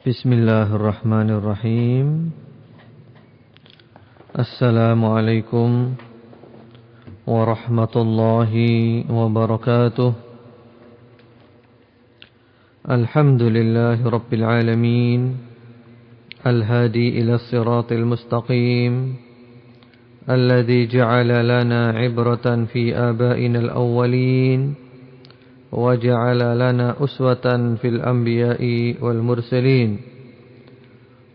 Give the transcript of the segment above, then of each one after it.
Bismillahirrahmanirrahim. Assalamualaikum warahmatullahi wabarakatuh. Alhamdulillahi rabbil alamin, al-hadi ila siratil mustaqim, alladhi ja'ala lana ibratan fi abaina al-awwalin وَجَعَلَ لَنَا أُسْوَةً فِي الْأَنْبِيَاءِ وَالْمُرْسَلِينَ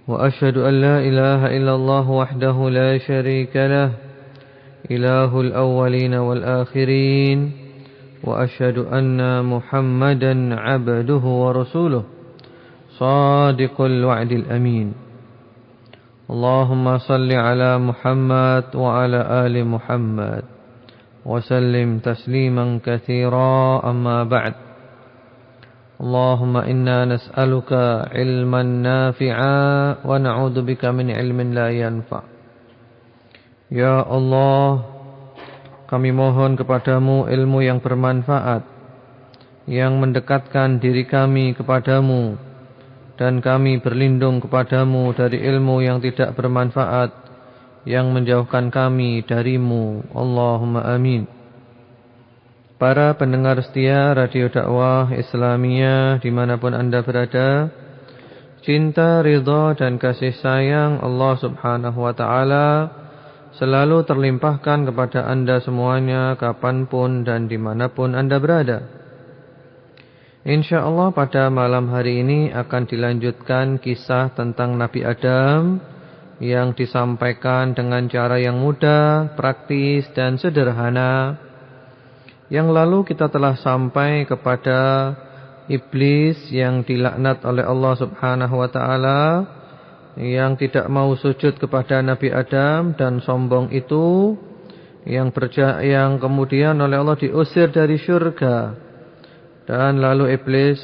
وَأَشْهَدُ أَنْ لَا إِلَهَ إِلَّا اللَّهُ وَحْدَهُ لَا شَرِيكَ لَهُ إِلَهُ الْأَوَّلِينَ وَالْآخِرِينَ وَأَشْهَدُ أَنَّ مُحَمَّدًا عَبْدُهُ وَرَسُولُهُ صَادِقُ الْوَعْدِ الْأَمِينَ اللهم صل على محمد وعلى آل محمد وسلم تسليما كثيرا أما بعد اللهم إنا نسألك علما نافعا ونعوذ بك من علم لا ينفع. Ya Allah, kami mohon kepadamu ilmu yang bermanfaat, yang mendekatkan diri kami kepadamu, dan kami berlindung kepadamu dari ilmu yang tidak bermanfaat, yang menjauhkan kami darimu. Allahumma amin. Para pendengar setia Radio Dakwah Islamiyah dimanapun Anda berada, cinta, ridha dan kasih sayang Allah subhanahu wa ta'ala selalu terlimpahkan kepada Anda semuanya, kapanpun dan dimanapun Anda berada. InsyaAllah pada malam hari ini akan dilanjutkan kisah tentang Nabi Adam yang disampaikan dengan cara yang mudah, praktis dan sederhana. Yang lalu kita telah sampai kepada iblis yang dilaknat oleh Allah subhanahu wa ta'ala, yang tidak mau sujud kepada Nabi Adam dan sombong itu, yang kemudian oleh Allah diusir dari surga. Dan lalu iblis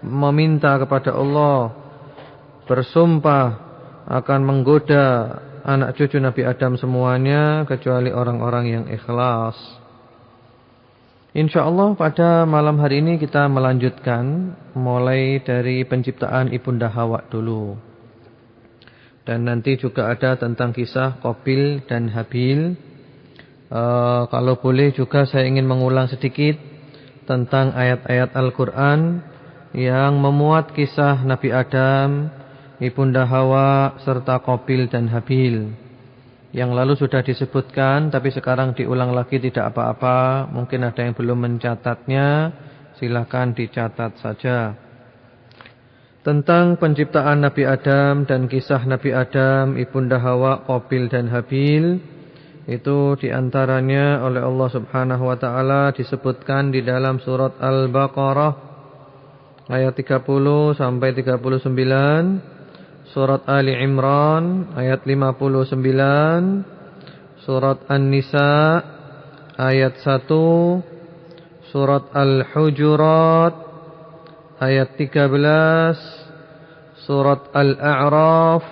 meminta kepada Allah, bersumpah akan menggoda anak cucu Nabi Adam semuanya kecuali orang-orang yang ikhlas. InsyaAllah pada malam hari ini kita melanjutkan mulai dari penciptaan Ibunda Hawa dulu. Dan nanti juga ada tentang kisah Qabil dan Habil. Kalau boleh juga saya ingin mengulang sedikit tentang ayat-ayat Al-Quran yang memuat kisah Nabi Adam, Ibunda Hawa serta Qabil dan Habil. Yang lalu sudah disebutkan, tapi sekarang diulang lagi tidak apa-apa. Mungkin ada yang belum mencatatnya, silakan dicatat saja. Tentang penciptaan Nabi Adam dan kisah Nabi Adam, Ibunda Hawa, Qabil dan Habil, itu diantaranya oleh Allah subhanahu wa ta'ala disebutkan di dalam surat Al-Baqarah ayat 30 sampai 39. Surat Ali Imran ayat 59, Surat An-Nisa ayat 1, Surat Al-Hujurat ayat 13, Surat Al-A'raf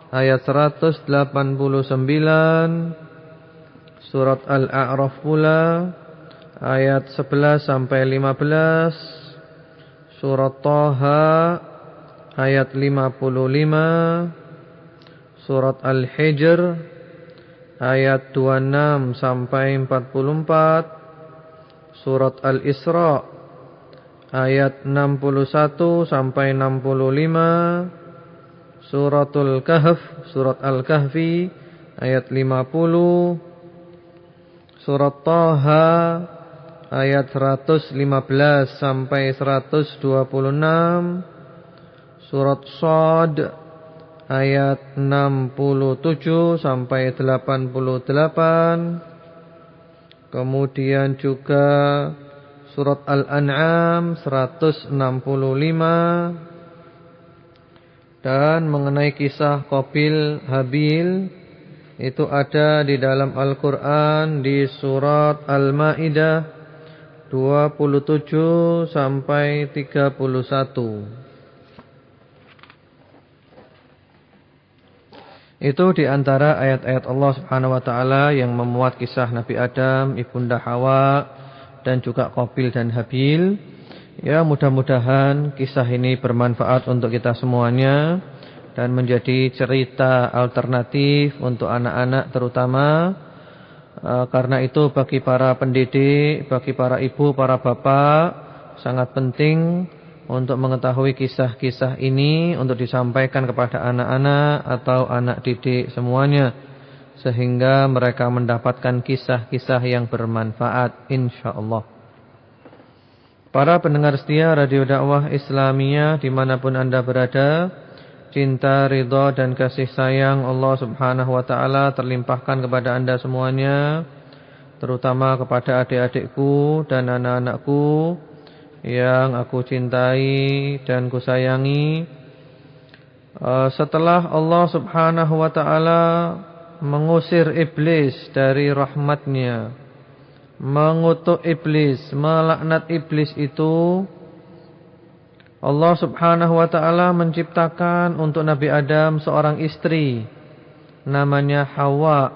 ayat 189, Surat Al-A'raf pula ayat 11 sampai 15, Surat Taha ayat 55, Surat Al-Hijr ayat 26 sampai 44, Surat Al-Isra ayat 61 sampai 65, Suratul Kahf, Surat Al-Kahfi ayat 50, Surat Taha ayat 115 sampai 126, Surat Shad ayat 67 sampai 88. Kemudian juga Surat Al-An'am 165. Dan mengenai kisah Qabil Habil itu ada di dalam Al-Quran di Surat Al-Ma'idah 27 sampai 31. Itu di antara ayat-ayat Allah Subhanahu wa taala yang memuat kisah Nabi Adam, Ibunda Hawa dan juga Qabil dan Habil. Ya, mudah-mudahan kisah ini bermanfaat untuk kita semuanya dan menjadi cerita alternatif untuk anak-anak terutama. Karena itu bagi para pendidik, bagi para ibu, para bapak, sangat penting untuk mengetahui kisah-kisah ini untuk disampaikan kepada anak-anak atau anak didik semuanya, sehingga mereka mendapatkan kisah-kisah yang bermanfaat insyaallah. Para pendengar setia Radio Dakwah Islamiyah dimanapun Anda berada, cinta, ridha dan kasih sayang Allah Subhanahu wa taala terlimpahkan kepada Anda semuanya, terutama kepada adik-adikku dan anak-anakku yang aku cintai dan kusayangi. Setelah Allah Subhanahu wa taala mengusir iblis dari rahmatnya, mengutuk iblis, melaknat iblis itu, Allah Subhanahu wa taala menciptakan untuk Nabi Adam seorang istri namanya Hawa.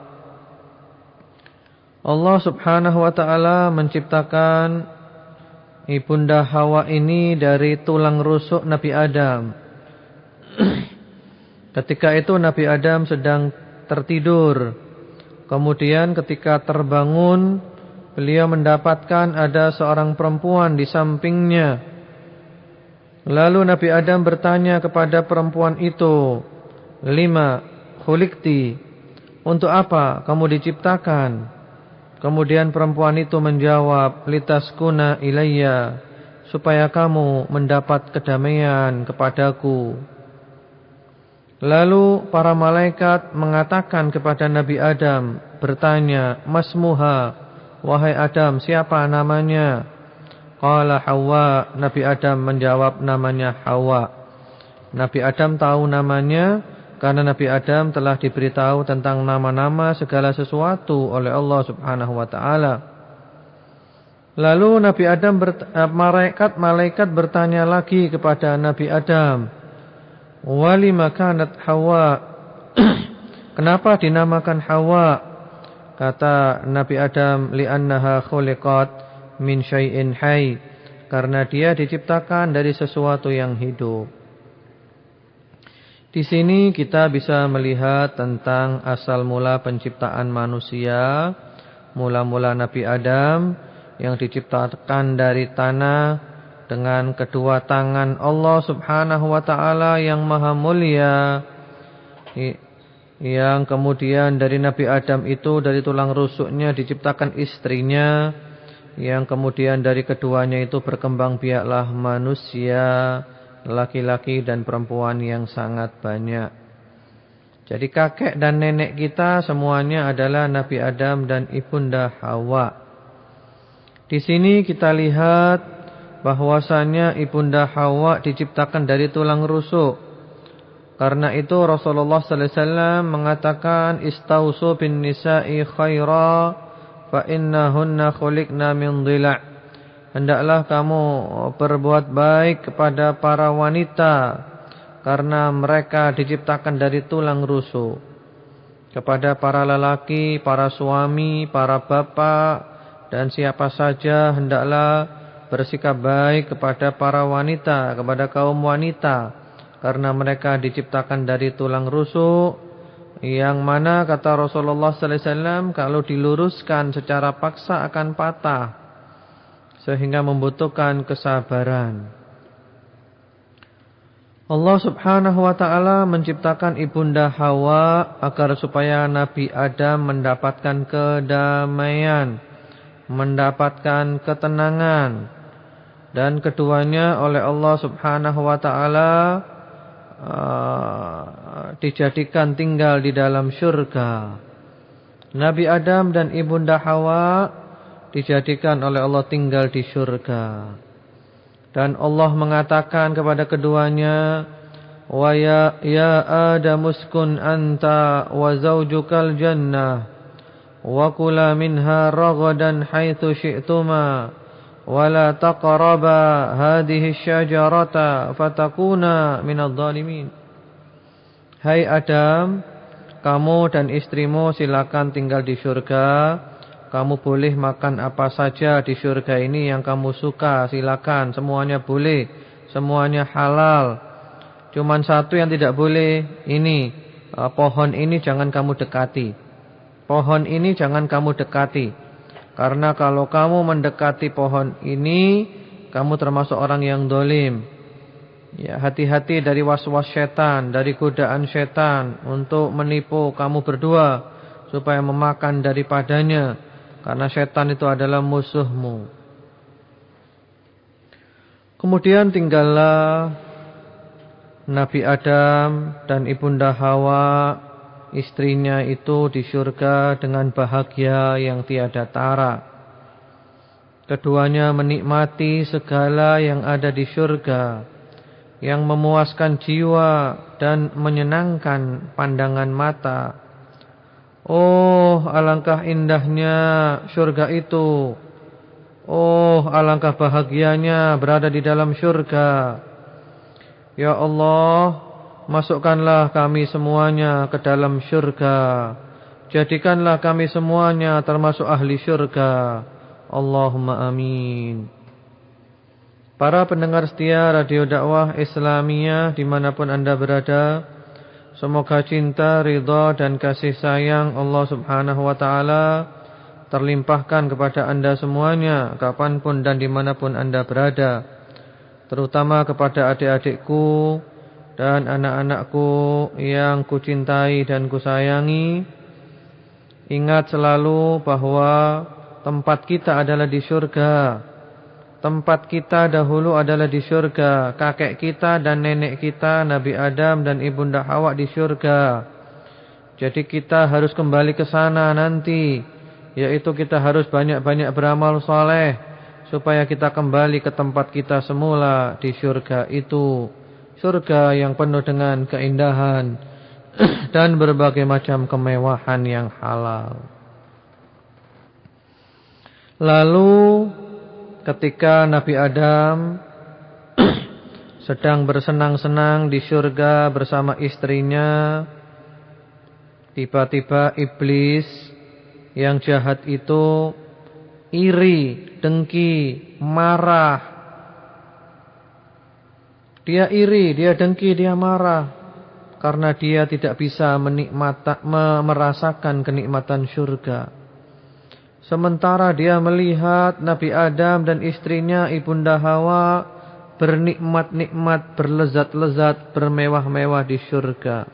Allah Subhanahu wa taala menciptakan ibunda Hawa ini dari tulang rusuk Nabi Adam. Ketika itu Nabi Adam sedang tertidur. Kemudian ketika terbangun, beliau mendapatkan ada seorang perempuan di sampingnya. Lalu Nabi Adam bertanya kepada perempuan itu, "Lima khuliqti?" Untuk apa kamu diciptakan? Kemudian perempuan itu menjawab, "Litaskuna ilayya," supaya kamu mendapat kedamaian kepadaku. Lalu para malaikat mengatakan kepada Nabi Adam, bertanya, "Masmuha?" Wahai Adam, siapa namanya? Qala Hawa. Nabi Adam menjawab, namanya Hawa. Nabi Adam tahu namanya karena Nabi Adam telah diberitahu tentang nama-nama segala sesuatu oleh Allah Subhanahu wa taala. Lalu Nabi Adam malaikat bertanya lagi kepada Nabi Adam, "Walima kanat Hawa?" Kenapa dinamakan Hawa? Kata Nabi Adam, "Li'annaha khuliqat min syai'in hayy," karena dia diciptakan dari sesuatu yang hidup. Di sini kita bisa melihat tentang asal mula penciptaan manusia. Mula-mula Nabi Adam yang diciptakan dari tanah dengan kedua tangan Allah Subhanahu wa taala yang maha mulia. Yang kemudian dari Nabi Adam itu, dari tulang rusuknya diciptakan istrinya, yang kemudian dari keduanya itu berkembang biaklah manusia, laki-laki dan perempuan yang sangat banyak. Jadi kakek dan nenek kita semuanya adalah Nabi Adam dan ibunda Hawa. Di sini kita lihat bahwasanya ibunda Hawa diciptakan dari tulang rusuk. Karena itu Rasulullah sallallahu alaihi wasallam mengatakan, "Istausu bin nisa'i khaira fa innahunna khuliqna min dhila'." Hendaklah kamu berbuat baik kepada para wanita karena mereka diciptakan dari tulang rusuk. Kepada para lelaki, para suami, para bapak dan siapa saja hendaklah bersikap baik kepada para wanita, kepada kaum wanita, karena mereka diciptakan dari tulang rusuk, yang mana kata Rasulullah sallallahu alaihi wasallam kalau diluruskan secara paksa akan patah, sehingga membutuhkan kesabaran. Allah Subhanahu wa taala menciptakan ibunda Hawa agar supaya Nabi Adam mendapatkan kedamaian, mendapatkan ketenangan, dan keduanya oleh Allah Subhanahu wa taala dijadikan tinggal di dalam syurga. Nabi Adam dan ibunda Hawa dijadikan oleh Allah tinggal di syurga. Dan Allah mengatakan kepada keduanya, "Wa ya Adam uskun anta wa zaujukal jannah wa kula minha ragadan haitsu syi'tuma wa la taqraba hadhihi syajarata fatakuna minadh dhalimin." Hai Adam, kamu dan istrimu silakan tinggal di syurga kamu boleh makan apa saja di surga ini yang kamu suka, silakan, semuanya boleh, semuanya halal. Cuman satu yang tidak boleh, ini pohon ini jangan kamu dekati. Pohon ini jangan kamu dekati. Karena kalau kamu mendekati pohon ini, kamu termasuk orang yang dolim. Ya, hati-hati dari was-was setan, dari godaan setan untuk menipu kamu berdua supaya memakan daripadanya. Karena setan itu adalah musuhmu. Kemudian tinggallah Nabi Adam dan Ibunda Hawa, istrinya itu di surga dengan bahagia yang tiada tara. Keduanya menikmati segala yang ada di surga, yang memuaskan jiwa dan menyenangkan pandangan mata. Oh, alangkah indahnya surga itu. Oh, alangkah bahagianya berada di dalam surga. Ya Allah, masukkanlah kami semuanya ke dalam syurga. Jadikanlah kami semuanya termasuk ahli syurga. Allahumma amin. Para pendengar setia Radio Dakwah Islamiyah dimanapun Anda berada, semoga cinta, ridha dan kasih sayang Allah subhanahu wa ta'ala terlimpahkan kepada Anda semuanya, kapanpun dan dimanapun Anda berada. Terutama kepada adik-adikku dan anak-anakku yang kucintai dan kusayangi. Ingat selalu bahwa tempat kita adalah di surga. Tempat kita dahulu adalah di surga. Kakek kita dan nenek kita, Nabi Adam dan Ibunda Hawa di surga. Jadi kita harus kembali ke sana nanti, yaitu kita harus banyak-banyak beramal soleh supaya kita kembali ke tempat kita semula di surga itu. Surga yang penuh dengan keindahan dan berbagai macam kemewahan yang halal. Lalu ketika Nabi Adam sedang bersenang-senang di surga bersama istrinya, tiba-tiba iblis yang jahat itu iri, dengki, marah. Dia iri, dia dengki, dia marah karena dia tidak bisa merasakan kenikmatan surga. Sementara dia melihat Nabi Adam dan istrinya Ibunda Hawa bernikmat-nikmat, berlezat-lezat, bermewah-mewah di surga.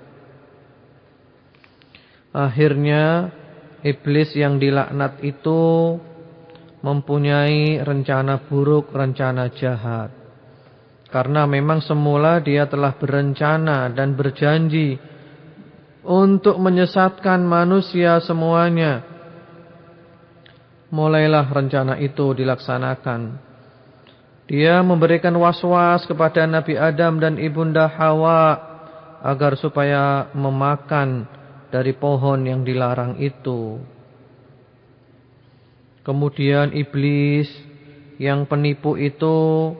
Akhirnya iblis yang dilaknat itu mempunyai rencana buruk, rencana jahat. Karena memang semula dia telah berencana dan berjanji untuk menyesatkan manusia semuanya. Mulailah rencana itu dilaksanakan. Dia memberikan was-was kepada Nabi Adam dan Ibunda Hawa agar supaya memakan dari pohon yang dilarang itu. Kemudian iblis yang penipu itu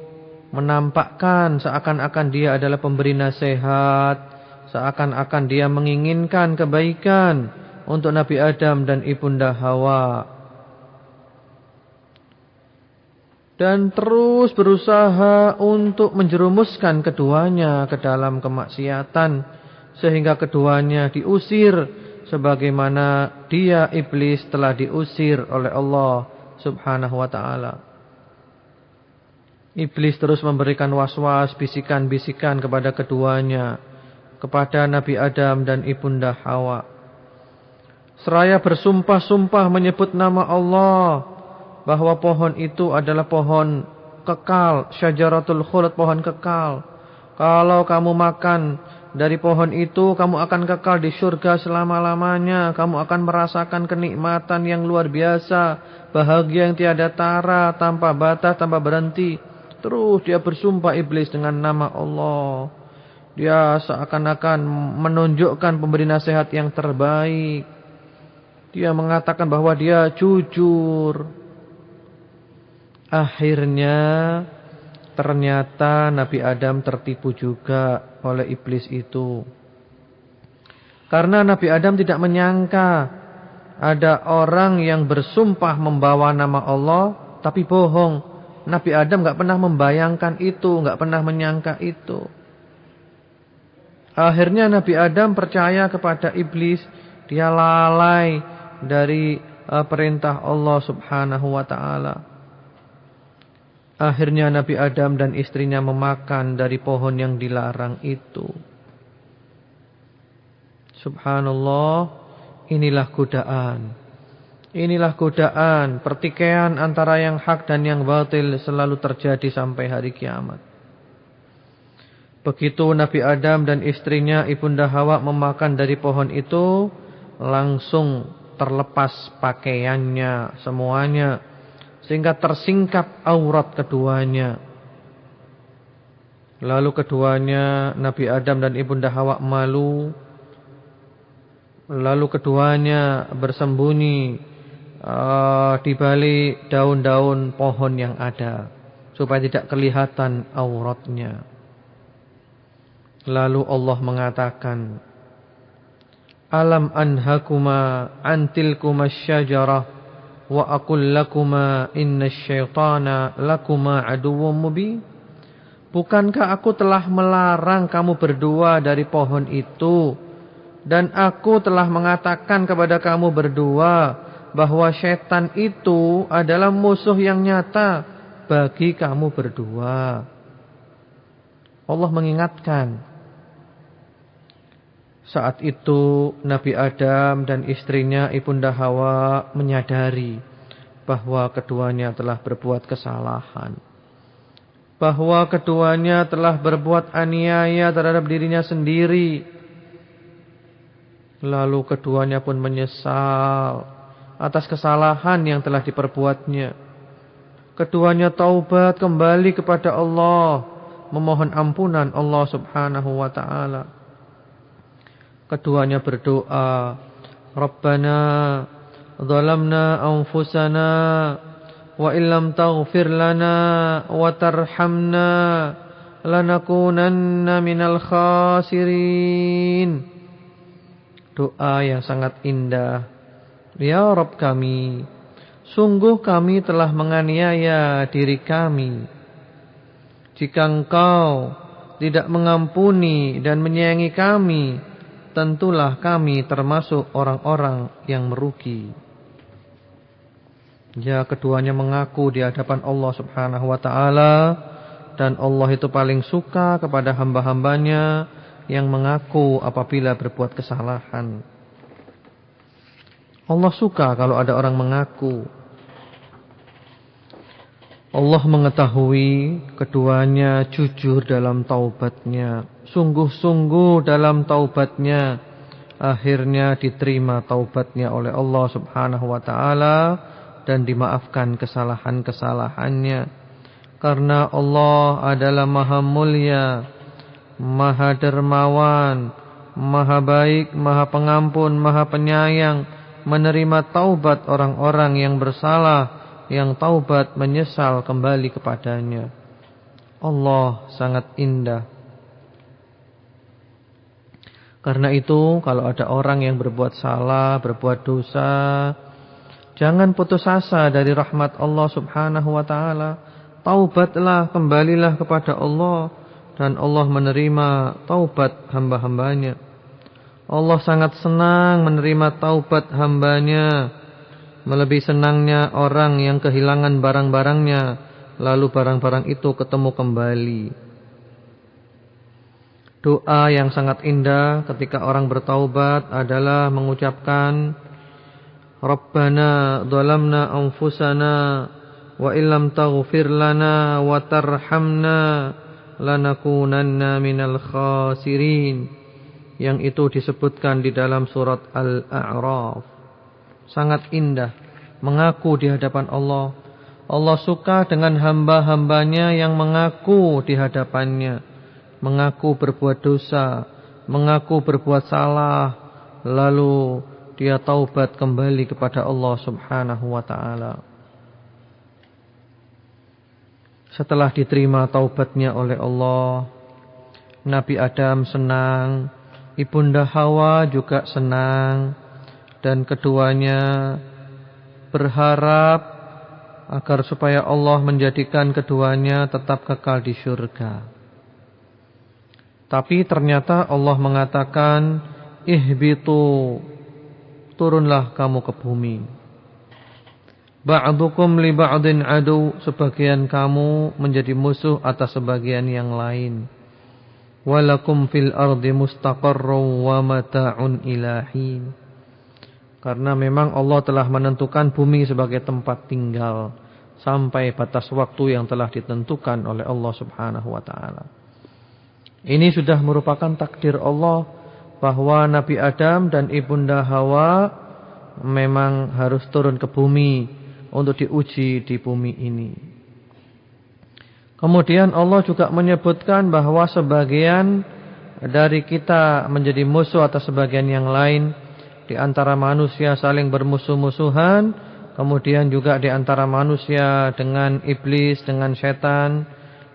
menampakkan seakan-akan dia adalah pemberi nasihat, seakan-akan dia menginginkan kebaikan untuk Nabi Adam dan Ibunda Hawa. Dan terus berusaha untuk menjerumuskan keduanya ke dalam kemaksiatan, sehingga keduanya diusir sebagaimana dia iblis telah diusir oleh Allah subhanahu wa ta'ala. Iblis terus memberikan was-was, bisikan-bisikan kepada keduanya, kepada Nabi Adam dan Ibunda Hawa. Seraya bersumpah-sumpah menyebut nama Allah, bahwa pohon itu adalah pohon kekal, syajaratul khuld, pohon kekal. Kalau kamu makan dari pohon itu, kamu akan kekal di surga selama-lamanya. Kamu akan merasakan kenikmatan yang luar biasa, bahagia yang tiada tara, tanpa batas, tanpa berhenti. Terus dia bersumpah iblis dengan nama Allah. Dia seakan-akan menunjukkan pemberi nasihat yang terbaik. Dia mengatakan bahwa dia jujur. Akhirnya ternyata Nabi Adam tertipu juga oleh iblis itu. Karena Nabi Adam tidak menyangka ada orang yang bersumpah membawa nama Allah tapi bohong. Nabi Adam enggak pernah membayangkan itu, enggak pernah menyangka itu. Akhirnya Nabi Adam percaya kepada iblis, dia lalai dari perintah Allah Subhanahu wa taala. Akhirnya Nabi Adam dan istrinya memakan dari pohon yang dilarang itu. Subhanallah. Inilah godaan. Inilah godaan. Pertikaian antara yang hak dan yang batil selalu terjadi sampai hari kiamat. Begitu Nabi Adam dan istrinya Ibunda Hawa memakan dari pohon itu, langsung terlepas pakaiannya semuanya, sehingga tersingkap aurat keduanya. Lalu keduanya, Nabi Adam dan Ibunda Hawa malu. Lalu keduanya bersembunyi di balik daun-daun pohon yang ada, supaya tidak kelihatan auratnya. Lalu Allah mengatakan, Alam anhakuma antilkuma syajarah wa aqul lakuma inna syaitana lakuma aduwwum mubin. Bukankah aku telah melarang kamu berdua dari pohon itu, dan aku telah mengatakan kepada kamu berdua bahwa syaitan itu adalah musuh yang nyata bagi kamu berdua. Allah mengingatkan. Saat itu Nabi Adam dan istrinya Ibunda Hawa menyadari bahwa keduanya telah berbuat kesalahan, bahwa keduanya telah berbuat aniaya terhadap dirinya sendiri. Lalu keduanya pun menyesal atas kesalahan yang telah diperbuatnya. Keduanya taubat kembali kepada Allah, memohon ampunan Allah Subhanahu wa taala. Keduanya berdoa, Rabbana zalamna anfusana wa illam taghfir lana wa tarhamna lanakunanna minal khasirin. Doa yang sangat indah. Ya Rabb kami, sungguh kami telah menganiaya diri kami. Jika Engkau tidak mengampuni dan menyayangi kami, tentulah kami termasuk orang-orang yang merugi. Ya, keduanya mengaku di hadapan Allah Subhanahu wa taala, dan Allah itu paling suka kepada hamba-hambanya yang mengaku apabila berbuat kesalahan. Allah suka kalau ada orang mengaku. Allah mengetahui keduanya jujur dalam taubatnya, sungguh-sungguh dalam taubatnya. Akhirnya diterima taubatnya oleh Allah Subhanahu wa taala dan dimaafkan kesalahan-kesalahannya. Karena Allah adalah Maha Mulia, Maha Dermawan, Maha Baik, Maha Pengampun, Maha Penyayang, menerima taubat orang-orang yang bersalah, yang taubat menyesal kembali kepadanya. Allah sangat indah. Karena itu, kalau ada orang yang berbuat salah, berbuat dosa, jangan putus asa dari rahmat Allah Subhanahu wa taala. Taubatlah, kembalilah kepada Allah, dan Allah menerima taubat hamba-hambanya. Allah sangat senang menerima taubat hambanya, melebihi senangnya orang yang kehilangan barang-barangnya, lalu barang-barang itu ketemu kembali. Doa yang sangat indah ketika orang bertaubat adalah mengucapkan, Rabbana dhalamna anfusana wa illam taghfir lana wa tarhamna lanakunanna minal khasirin. Yang itu disebutkan di dalam surat Al-A'raf. Sangat indah mengaku di hadapan Allah. Allah suka dengan hamba-hambanya yang mengaku di hadapannya, mengaku berbuat dosa, mengaku berbuat salah, lalu dia taubat kembali kepada Allah Subhanahu wa taala. Setelah diterima taubatnya oleh Allah, Nabi Adam senang, Ibunda Hawa juga senang. dan keduanya berharap agar supaya Allah menjadikan keduanya tetap kekal di syurga. Tapi ternyata Allah mengatakan, ihbitu, turunlah kamu ke bumi. Ba'dukum li ba'din adu, sebagian kamu menjadi musuh atas sebagian yang lain. Walakum fil ardi mustaqarrun wa mata'un ilahin. Karena memang Allah telah menentukan bumi sebagai tempat tinggal sampai batas waktu yang telah ditentukan oleh Allah Subhanahu wa taala. Ini sudah merupakan takdir Allah bahwa Nabi Adam dan Ibunda Hawa memang harus turun ke bumi untuk diuji di bumi ini. Kemudian Allah juga menyebutkan bahwa sebagian dari kita menjadi musuh atas sebagian yang lain. Di antara manusia saling bermusuh-musuhan. Kemudian juga di antara manusia dengan iblis, dengan setan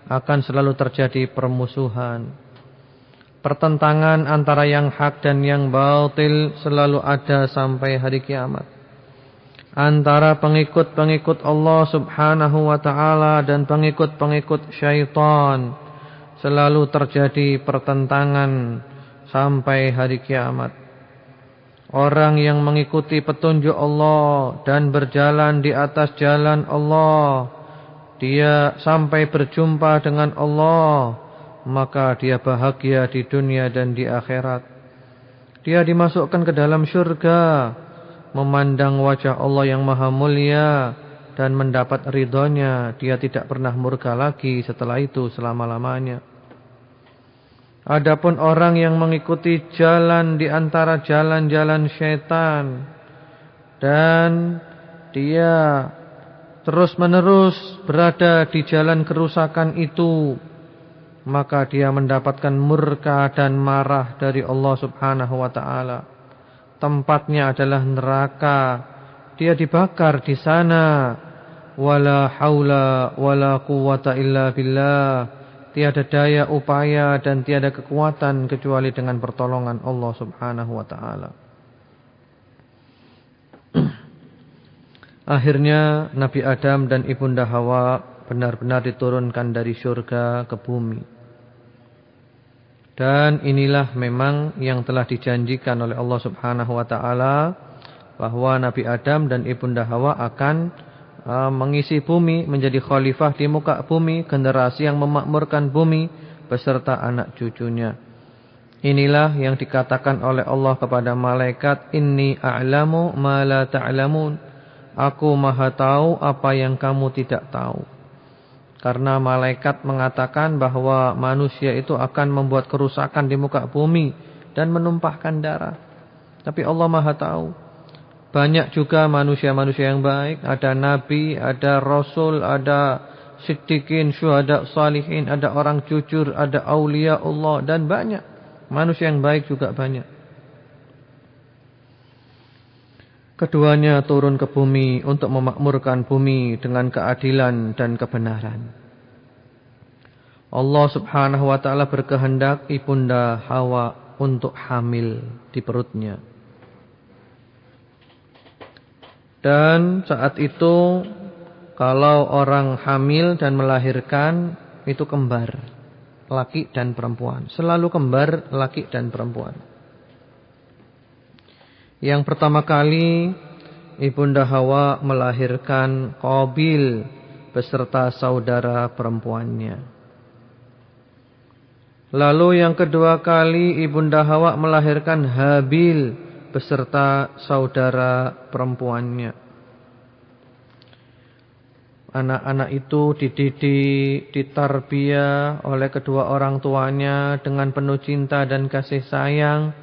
akan selalu terjadi permusuhan. Pertentangan antara yang hak dan yang batil selalu ada sampai hari kiamat. Antara pengikut-pengikut Allah Subhanahu wa ta'ala dan pengikut-pengikut syaitan selalu terjadi pertentangan sampai hari kiamat. Orang yang mengikuti petunjuk Allah dan berjalan di atas jalan Allah, dia sampai berjumpa dengan Allah, maka dia bahagia di dunia dan di akhirat. Dia dimasukkan ke dalam syurga, memandang wajah Allah yang maha mulia dan mendapat ridhonya. Dia tidak pernah murka lagi setelah itu selama-lamanya. Adapun orang yang mengikuti jalan di antara jalan-jalan syaitan dan dia terus-menerus berada di jalan kerusakan itu, maka dia mendapatkan murka dan marah dari Allah Subhanahu wa ta'ala. Tempatnya adalah neraka. Dia dibakar di sana. Wala haula wala quwwata illa billah. Tiada daya upaya dan tiada kekuatan kecuali dengan pertolongan Allah Subhanahu wa ta'ala. Akhirnya Nabi Adam dan Ibunda Hawa benar-benar diturunkan dari surga ke bumi. Dan inilah memang yang telah dijanjikan oleh Allah Subhanahu wa ta'ala, bahwa Nabi Adam dan Ibunda Hawa akan mengisi bumi, menjadi khalifah di muka bumi, generasi yang memakmurkan bumi beserta anak cucunya. Inilah yang dikatakan oleh Allah kepada malaikat, inni a'lamu ma la ta'lamun. Aku maha tahu apa yang kamu tidak tahu. Karena malaikat mengatakan bahwa manusia itu akan membuat kerusakan di muka bumi dan menumpahkan darah. Tapi Allah maha tahu. Banyak juga manusia-manusia yang baik. Ada nabi, ada rasul, ada siddiqin, syuhada, salihin, ada orang jujur, ada aulia Allah, dan banyak. Manusia yang baik juga banyak. Keduanya turun ke bumi untuk memakmurkan bumi dengan keadilan dan kebenaran. Allah Subhanahu wa ta'ala berkehendak Ibunda Hawa untuk hamil di perutnya. Dan saat itu kalau orang hamil dan melahirkan itu kembar, laki dan perempuan. Selalu kembar laki dan perempuan. Yang pertama kali Ibunda Hawa melahirkan Qabil beserta saudara perempuannya. Lalu yang kedua kali Ibunda Hawa melahirkan Habil beserta saudara perempuannya. Anak-anak itu dididik, ditarbiyah oleh kedua orang tuanya dengan penuh cinta dan kasih sayang,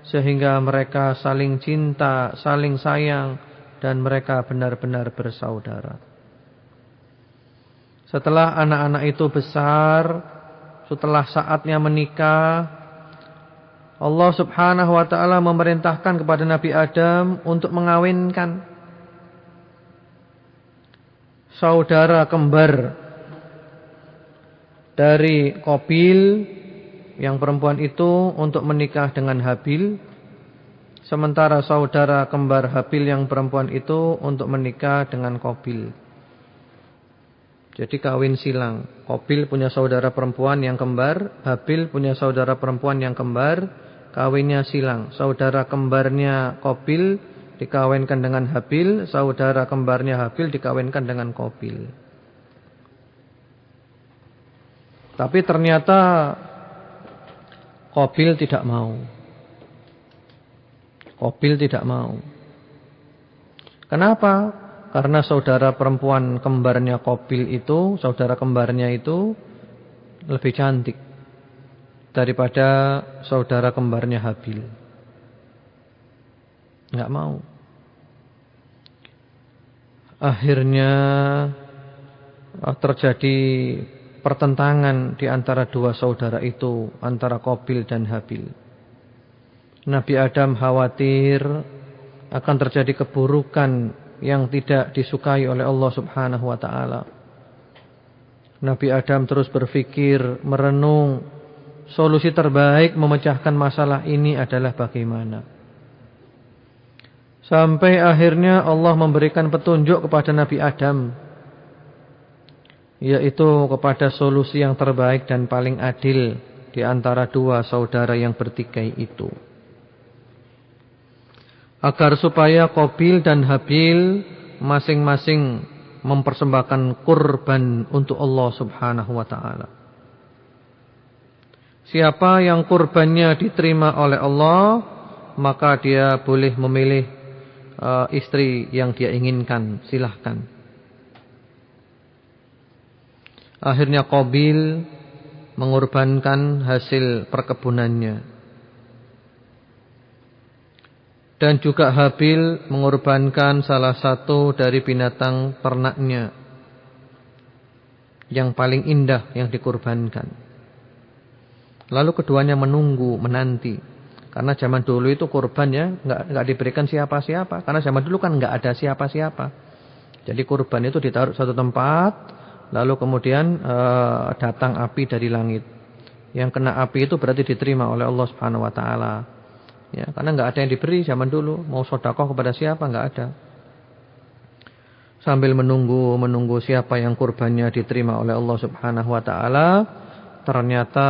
sehingga mereka saling cinta, saling sayang, dan mereka benar-benar bersaudara. Setelah anak-anak itu besar, setelah saatnya menikah, Allah Subhanahu wa ta'ala memerintahkan kepada Nabi Adam untuk mengawinkan saudara kembar dari Qabil yang perempuan itu untuk menikah dengan Habil. Sementara saudara kembar Habil yang perempuan itu untuk menikah dengan Qabil. Jadi kawin silang. Qabil punya saudara perempuan yang kembar, Habil punya saudara perempuan yang kembar, kawinnya silang. Saudara kembarnya Qabil dikawinkan dengan Habil, saudara kembarnya Habil dikawinkan dengan Qabil. Tapi ternyata Qabil tidak mau. Qabil tidak mau. Kenapa? Karena saudara perempuan kembarnya Qabil itu, saudara kembarnya itu lebih cantik daripada saudara kembarnya Habil. Enggak mau. Akhirnya terjadi pertentangan di antara dua saudara itu, antara Qabil dan Habil. Nabi Adam khawatir akan terjadi keburukan yang tidak disukai oleh Allah Subhanahu wa taala. Nabi Adam terus berpikir, merenung, solusi terbaik memecahkan masalah ini adalah bagaimana. Sampai akhirnya Allah memberikan petunjuk kepada Nabi Adam, yaitu kepada solusi yang terbaik dan paling adil di antara dua saudara yang bertikai itu. Agar supaya Qabil dan Habil masing-masing mempersembahkan kurban untuk Allah Subhanahu wa taala. Siapa yang kurbannya diterima oleh Allah, maka dia boleh memilih istri yang dia inginkan, silahkan. Akhirnya Qabil mengorbankan hasil perkebunannya. Dan juga Habil mengorbankan salah satu dari binatang ternaknya yang paling indah yang dikorbankan. Lalu keduanya menunggu, menanti. Karena zaman dulu itu kurban ya enggak diberikan siapa-siapa. Karena zaman dulu kan enggak ada siapa-siapa. Jadi kurban itu ditaruh satu tempat, lalu kemudian datang api dari langit. Yang kena api itu berarti diterima oleh Allah Subhanahu wa taala. Ya, karena enggak ada yang diberi zaman dulu. Mau sedekah kepada siapa enggak ada. Sambil menunggu siapa yang kurbannya diterima oleh Allah Subhanahu wa taala, ternyata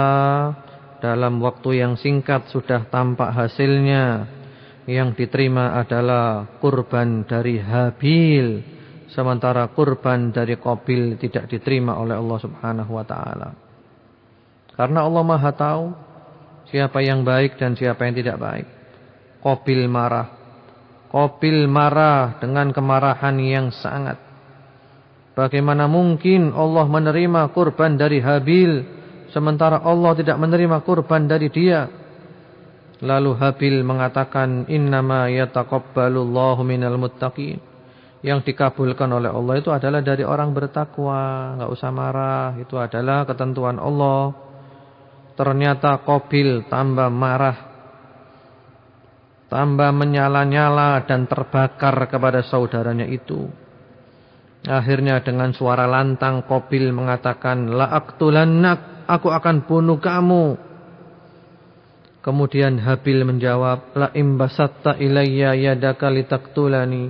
dalam waktu yang singkat sudah tampak hasilnya. Yang diterima adalah kurban dari Habil, sementara kurban dari Qabil tidak diterima oleh Allah Subhanahu wa taala. Karena Allah Maha tahu siapa yang baik dan siapa yang tidak baik. Qabil marah. Qabil marah dengan kemarahan yang sangat. Bagaimana mungkin Allah menerima kurban dari Habil, sementara Allah tidak menerima kurban dari dia? Lalu Habil mengatakan, innama yataqabbalullahu minal muttaqin. Yang dikabulkan oleh Allah itu adalah dari orang bertakwa. Enggak usah marah, itu adalah ketentuan Allah. Ternyata Qabil tambah marah, tambah menyala-nyala dan terbakar kepada saudaranya itu. Akhirnya dengan suara lantang Qabil mengatakan, la aqtulannak, aku akan bunuh kamu. Kemudian Habil menjawab, la imbasatta ilayya yadaka litaqtulani,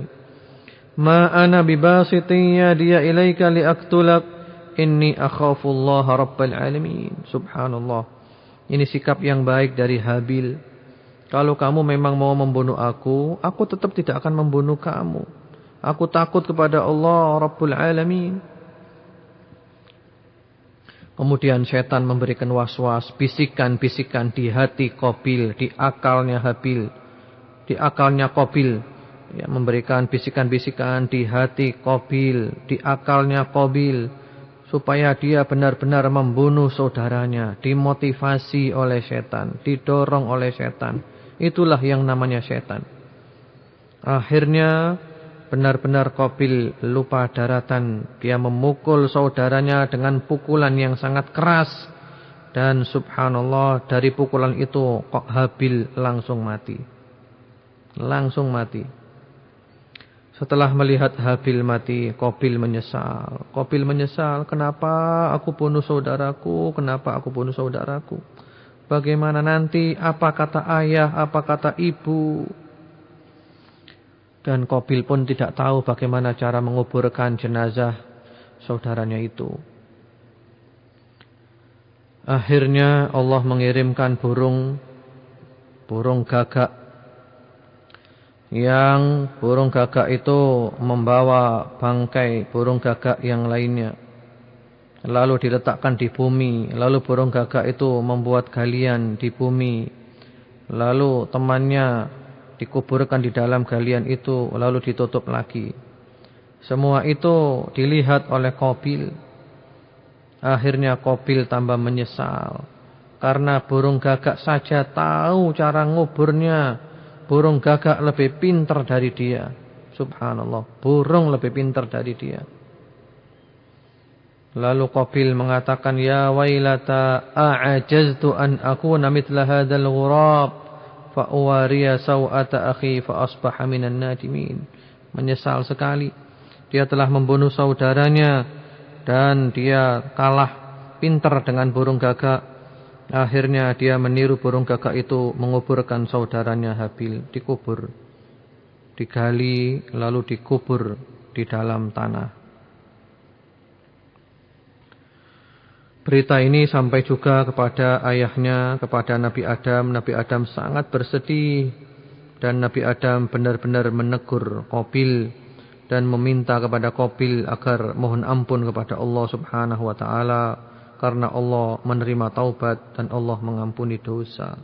ma ana bibasitin yadiya ilayka liaqtulak, inni akhafullaha rabbal alamin. Subhanallah. Ini sikap yang baik dari Habil. Kalau kamu memang mau membunuh aku tetap tidak akan membunuh kamu. Aku takut kepada Allah Rabbul Alamin. Kemudian setan memberikan was-was, bisikan-bisikan di hati Qabil, di akalnya Habil, di akalnya Qabil. Ya, memberikan bisikan-bisikan di hati Qabil, di akalnya Qabil, supaya dia benar-benar membunuh saudaranya, dimotivasi oleh setan, didorong oleh setan. Itulah yang namanya setan. Akhirnya benar-benar Qabil lupa daratan. Dia memukul saudaranya dengan pukulan yang sangat keras. Dan subhanallah, dari pukulan itu Habil langsung mati. Langsung mati. Setelah melihat Habil mati, Qabil menyesal. Qabil menyesal, kenapa aku bunuh saudaraku? Kenapa aku bunuh saudaraku? Bagaimana nanti, apa kata ayah, apa kata ibu? Dan Qabil pun tidak tahu bagaimana cara menguburkan jenazah saudaranya itu. Akhirnya Allah mengirimkan burung gagak, yang burung gagak itu membawa bangkai burung gagak yang lainnya, lalu diletakkan di bumi. Lalu burung gagak itu membuat galian di bumi, lalu temannya dikuburkan di dalam galian itu, lalu ditutup lagi. Semua itu dilihat oleh Qabil. Akhirnya Qabil tambah menyesal, karena burung gagak saja tahu cara nguburnya. Burung gagak lebih pintar dari dia. Subhanallah, burung lebih pintar dari dia. Lalu Qabil mengatakan, ya wailata a'ajaztu an akuna mithla hadzal ghurab fa uwariya sawata akhi fa asbaha minan nadimin. Menyesal sekali, dia telah membunuh saudaranya dan dia kalah pintar dengan burung gagak. Akhirnya dia meniru burung gagak itu menguburkan saudaranya Habil. Dikubur, digali, lalu dikubur di dalam tanah. Berita ini sampai juga kepada ayahnya, kepada Nabi Adam. Nabi Adam sangat bersedih, dan Nabi Adam benar-benar menegur Qabil dan meminta kepada Qabil agar mohon ampun kepada Allah Subhanahu wa taala, karena Allah menerima taubat dan Allah mengampuni dosa.